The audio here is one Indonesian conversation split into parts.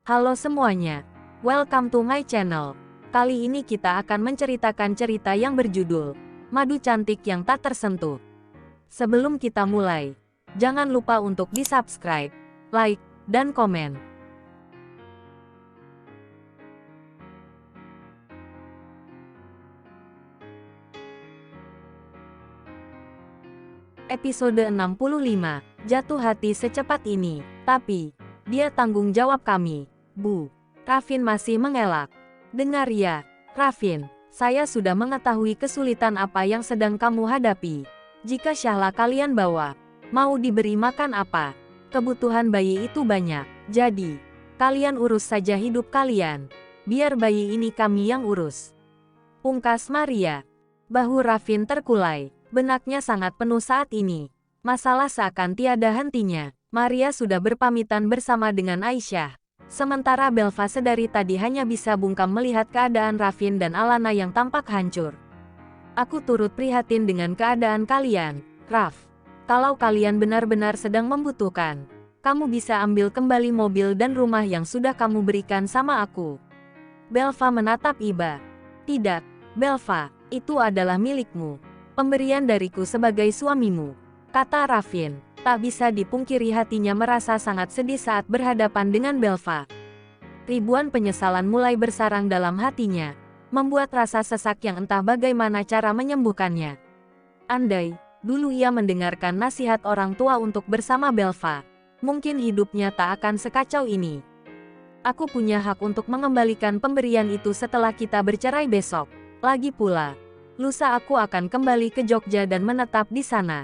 Halo semuanya, welcome to my channel. Kali ini kita akan menceritakan cerita yang berjudul Madu Cantik yang Tak Tersentuh. Sebelum kita mulai, jangan lupa untuk di-subscribe, like, dan komen. Episode 65, Jatuh Hati Secepat Ini. Tapi, dia tanggung jawab kami, Bu. Rafin masih mengelak. Dengar ya, Rafin, saya sudah mengetahui kesulitan apa yang sedang kamu hadapi. Jika Syahla kalian bawa, mau diberi makan apa? Kebutuhan bayi itu banyak, jadi, kalian urus saja hidup kalian. Biar bayi ini kami yang urus. Pungkas Maria. Bahu Rafin terkulai. Benaknya sangat penuh saat ini. Masalah seakan tiada hentinya. Maria sudah berpamitan bersama dengan Aisyah. Sementara Belva sedari tadi hanya bisa bungkam melihat keadaan Rafin dan Alana yang tampak hancur. Aku turut prihatin dengan keadaan kalian, Raf. Kalau kalian benar-benar sedang membutuhkan, kamu bisa ambil kembali mobil dan rumah yang sudah kamu berikan sama aku. Belva menatap Iba. Tidak, Belva, itu adalah milikmu. Pemberian dariku sebagai suamimu, kata Rafin. Tak bisa dipungkiri hatinya merasa sangat sedih saat berhadapan dengan Belva. Ribuan penyesalan mulai bersarang dalam hatinya, membuat rasa sesak yang entah bagaimana cara menyembuhkannya. Andai dulu ia mendengarkan nasihat orang tua untuk bersama Belva, mungkin hidupnya tak akan sekacau ini. Aku punya hak untuk mengembalikan pemberian itu setelah kita bercerai besok. Lagi pula, lusa aku akan kembali ke Jogja dan menetap di sana.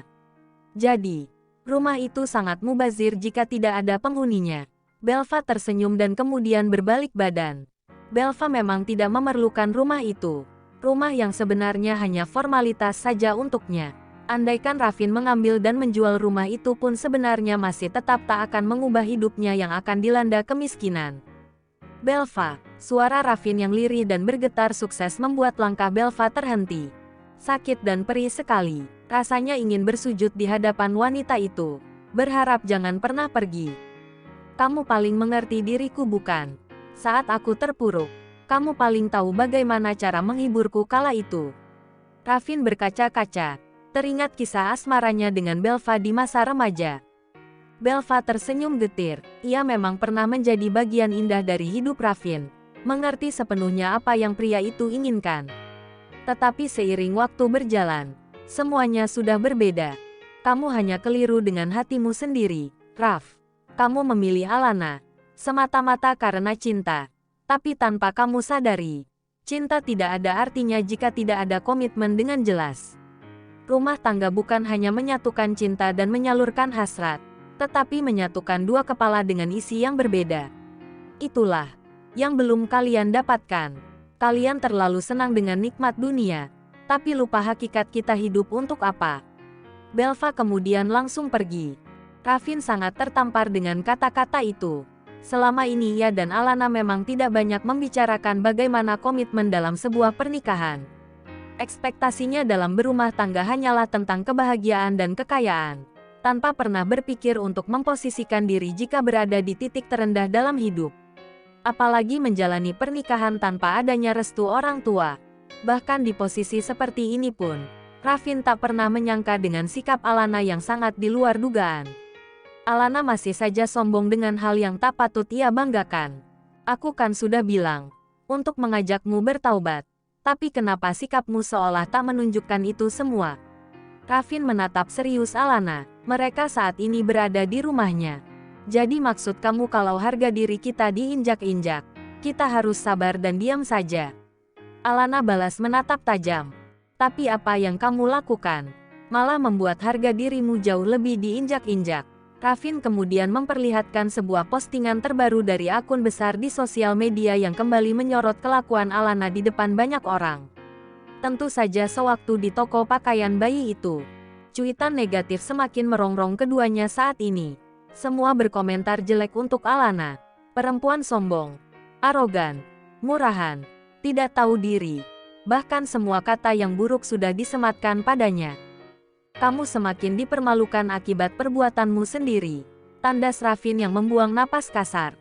Jadi, rumah itu sangat mubazir jika tidak ada penghuninya. Belva tersenyum dan kemudian berbalik badan. Belva memang tidak memerlukan rumah itu. Rumah yang sebenarnya hanya formalitas saja untuknya. Andaikan Rafin mengambil dan menjual rumah itu pun sebenarnya masih tetap tak akan mengubah hidupnya yang akan dilanda kemiskinan. Belva, suara Rafin yang lirih dan bergetar sukses membuat langkah Belva terhenti. Sakit dan perih sekali, rasanya ingin bersujud di hadapan wanita itu. Berharap jangan pernah pergi. Kamu paling mengerti diriku bukan? Saat aku terpuruk, kamu paling tahu bagaimana cara menghiburku kala itu. Rafin berkaca-kaca, teringat kisah asmaranya dengan Belva di masa remaja. Belva tersenyum getir, ia memang pernah menjadi bagian indah dari hidup Rafin, mengerti sepenuhnya apa yang pria itu inginkan. Tetapi seiring waktu berjalan, semuanya sudah berbeda. Kamu hanya keliru dengan hatimu sendiri, Raf. Kamu memilih Alana, semata-mata karena cinta, tapi tanpa kamu sadari, cinta tidak ada artinya jika tidak ada komitmen dengan jelas. Rumah tangga bukan hanya menyatukan cinta dan menyalurkan hasrat, tetapi menyatukan dua kepala dengan isi yang berbeda. Itulah yang belum kalian dapatkan. Kalian terlalu senang dengan nikmat dunia, tapi lupa hakikat kita hidup untuk apa. Belva kemudian langsung pergi. Rafin sangat tertampar dengan kata-kata itu. Selama ini ia dan Alana memang tidak banyak membicarakan bagaimana komitmen dalam sebuah pernikahan. Ekspektasinya dalam berumah tangga hanyalah tentang kebahagiaan dan kekayaan, tanpa pernah berpikir untuk memposisikan diri jika berada di titik terendah dalam hidup. Apalagi menjalani pernikahan tanpa adanya restu orang tua. Bahkan di posisi seperti ini pun, Rafin tak pernah menyangka dengan sikap Alana yang sangat di luar dugaan. Alana masih saja sombong dengan hal yang tak patut ia banggakan. Aku kan sudah bilang, untuk mengajakmu bertaubat. Tapi kenapa sikapmu seolah tak menunjukkan itu semua? Rafin menatap serius Alana. Mereka saat ini berada di rumahnya. Jadi maksud kamu kalau harga diri kita diinjak-injak, kita harus sabar dan diam saja? Alana balas menatap tajam. Tapi apa yang kamu lakukan, malah membuat harga dirimu jauh lebih diinjak-injak. Rafin kemudian memperlihatkan sebuah postingan terbaru dari akun besar di sosial media yang kembali menyorot kelakuan Alana di depan banyak orang. Tentu saja sewaktu di toko pakaian bayi itu, cuitan negatif semakin merongrong keduanya saat ini. Semua berkomentar jelek untuk Alana. Perempuan sombong, arogan, murahan, tidak tahu diri. Bahkan semua kata yang buruk sudah disematkan padanya. Kamu semakin dipermalukan akibat perbuatanmu sendiri. Tandas Rafin yang membuang napas kasar.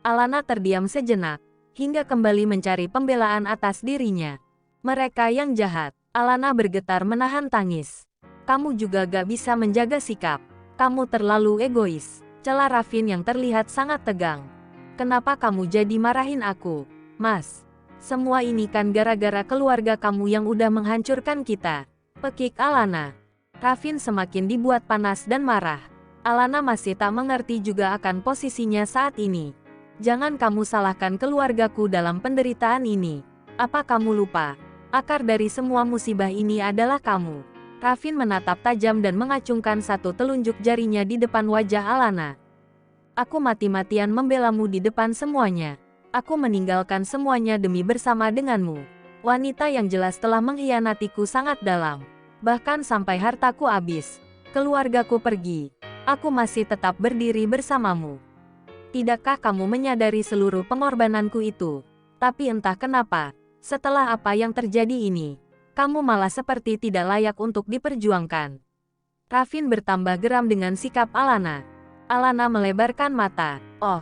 Alana terdiam sejenak, hingga kembali mencari pembelaan atas dirinya. Mereka yang jahat. Alana bergetar menahan tangis. Kamu juga gak bisa menjaga sikap. Kamu terlalu egois. Celah Raffin yang terlihat sangat tegang. Kenapa kamu jadi marahin aku, Mas? Semua ini kan gara-gara keluarga kamu yang udah menghancurkan kita. Pekik Alana. Raffin semakin dibuat panas dan marah. Alana masih tak mengerti juga akan posisinya saat ini. Jangan kamu salahkan keluargaku dalam penderitaan ini. Apa kamu lupa? Akar dari semua musibah ini adalah kamu. Raffin menatap tajam dan mengacungkan satu telunjuk jarinya di depan wajah Alana. Aku mati-matian membelamu di depan semuanya. Aku meninggalkan semuanya demi bersama denganmu. Wanita yang jelas telah mengkhianatiku sangat dalam. Bahkan sampai hartaku habis. Keluargaku pergi. Aku masih tetap berdiri bersamamu. Tidakkah kamu menyadari seluruh pengorbananku itu? Tapi entah kenapa, setelah apa yang terjadi ini, kamu malah seperti tidak layak untuk diperjuangkan. Raffin bertambah geram dengan sikap Alana. Alana melebarkan mata. Oh,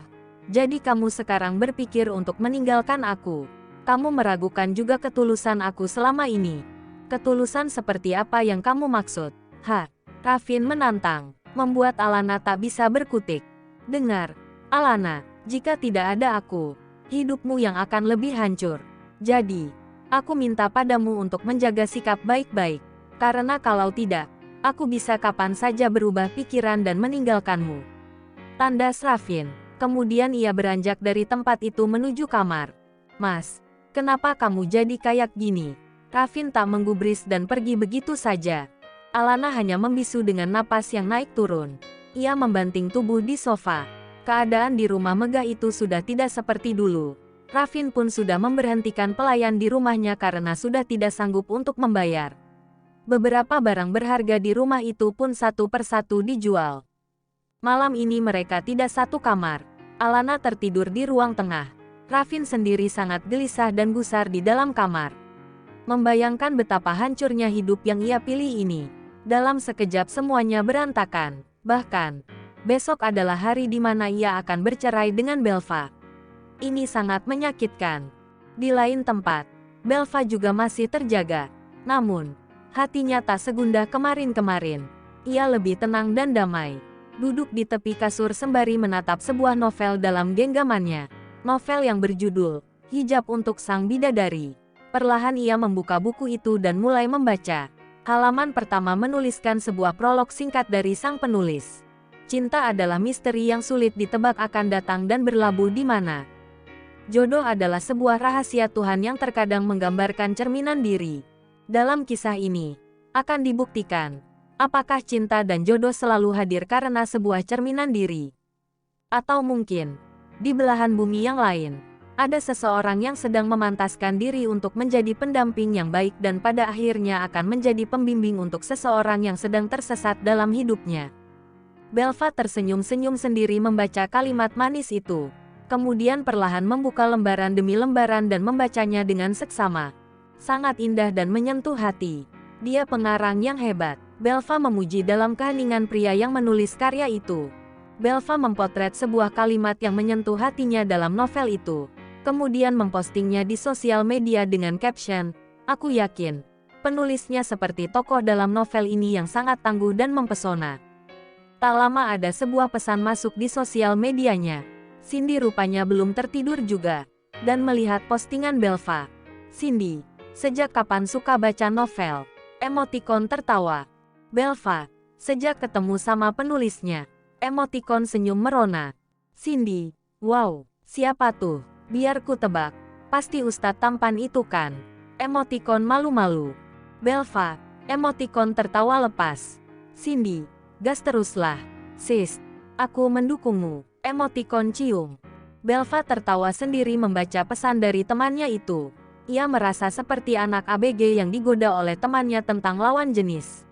jadi kamu sekarang berpikir untuk meninggalkan aku. Kamu meragukan juga ketulusan aku selama ini. Ketulusan seperti apa yang kamu maksud? Raffin menantang, membuat Alana tak bisa berkutik. Dengar, Alana, jika tidak ada aku, hidupmu yang akan lebih hancur. Jadi, aku minta padamu untuk menjaga sikap baik-baik, karena kalau tidak, aku bisa kapan saja berubah pikiran dan meninggalkanmu. Tandas Raffin. Kemudian ia beranjak dari tempat itu menuju kamar. Mas, kenapa kamu jadi kayak gini? Raffin tak menggubris dan pergi begitu saja. Alana hanya membisu dengan napas yang naik turun. Ia membanting tubuh di sofa. Keadaan di rumah megah itu sudah tidak seperti dulu. Raffin pun sudah memberhentikan pelayan di rumahnya karena sudah tidak sanggup untuk membayar. Beberapa barang berharga di rumah itu pun satu persatu dijual. Malam ini mereka tidak satu kamar. Alana tertidur di ruang tengah. Raffin sendiri sangat gelisah dan gusar di dalam kamar. Membayangkan betapa hancurnya hidup yang ia pilih ini. Dalam sekejap semuanya berantakan. Bahkan, besok adalah hari di mana ia akan bercerai dengan Belva. Ini sangat menyakitkan. Di lain tempat, Belva juga masih terjaga. Namun, hatinya tak segundah kemarin-kemarin. Ia lebih tenang dan damai. Duduk di tepi kasur sembari menatap sebuah novel dalam genggamannya. Novel yang berjudul Hijab untuk Sang Bidadari. Perlahan ia membuka buku itu dan mulai membaca. Halaman pertama menuliskan sebuah prolog singkat dari sang penulis. Cinta adalah misteri yang sulit ditebak akan datang dan berlabuh di mana. Jodoh adalah sebuah rahasia Tuhan yang terkadang menggambarkan cerminan diri. Dalam kisah ini, akan dibuktikan, apakah cinta dan jodoh selalu hadir karena sebuah cerminan diri. Atau mungkin, di belahan bumi yang lain, ada seseorang yang sedang memantaskan diri untuk menjadi pendamping yang baik dan pada akhirnya akan menjadi pembimbing untuk seseorang yang sedang tersesat dalam hidupnya. Belva tersenyum-senyum sendiri membaca kalimat manis itu. Kemudian perlahan membuka lembaran demi lembaran dan membacanya dengan seksama. Sangat indah dan menyentuh hati. Dia pengarang yang hebat. Belva memuji dalam keheningan pria yang menulis karya itu. Belva mempotret sebuah kalimat yang menyentuh hatinya dalam novel itu. Kemudian mempostingnya di sosial media dengan caption, "Aku yakin, penulisnya seperti tokoh dalam novel ini yang sangat tangguh dan mempesona." Tak lama ada sebuah pesan masuk di sosial medianya. Cindy rupanya belum tertidur juga, dan melihat postingan Belva. Cindy, sejak kapan suka baca novel? Emotikon tertawa. Belva, sejak ketemu sama penulisnya. Emotikon senyum merona. Cindy, wow, siapa tuh? Biar ku tebak, pasti Ustadz tampan itu kan? Emotikon malu-malu. Belva, emotikon tertawa lepas. Cindy, gas teruslah. Sis, aku mendukungmu. Emotikon cium. Belva tertawa sendiri membaca pesan dari temannya itu. Ia merasa seperti anak ABG yang digoda oleh temannya tentang lawan jenis.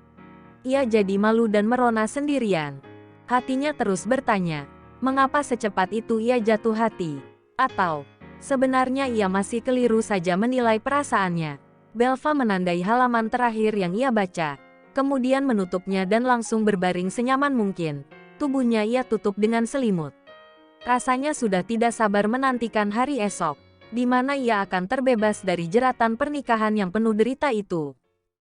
Ia jadi malu dan merona sendirian. Hatinya terus bertanya, mengapa secepat itu ia jatuh hati? Atau, sebenarnya ia masih keliru saja menilai perasaannya. Belva menandai halaman terakhir yang ia baca. Kemudian menutupnya dan langsung berbaring senyaman mungkin. Tubuhnya ia tutup dengan selimut. Rasanya sudah tidak sabar menantikan hari esok, di mana ia akan terbebas dari jeratan pernikahan yang penuh derita itu.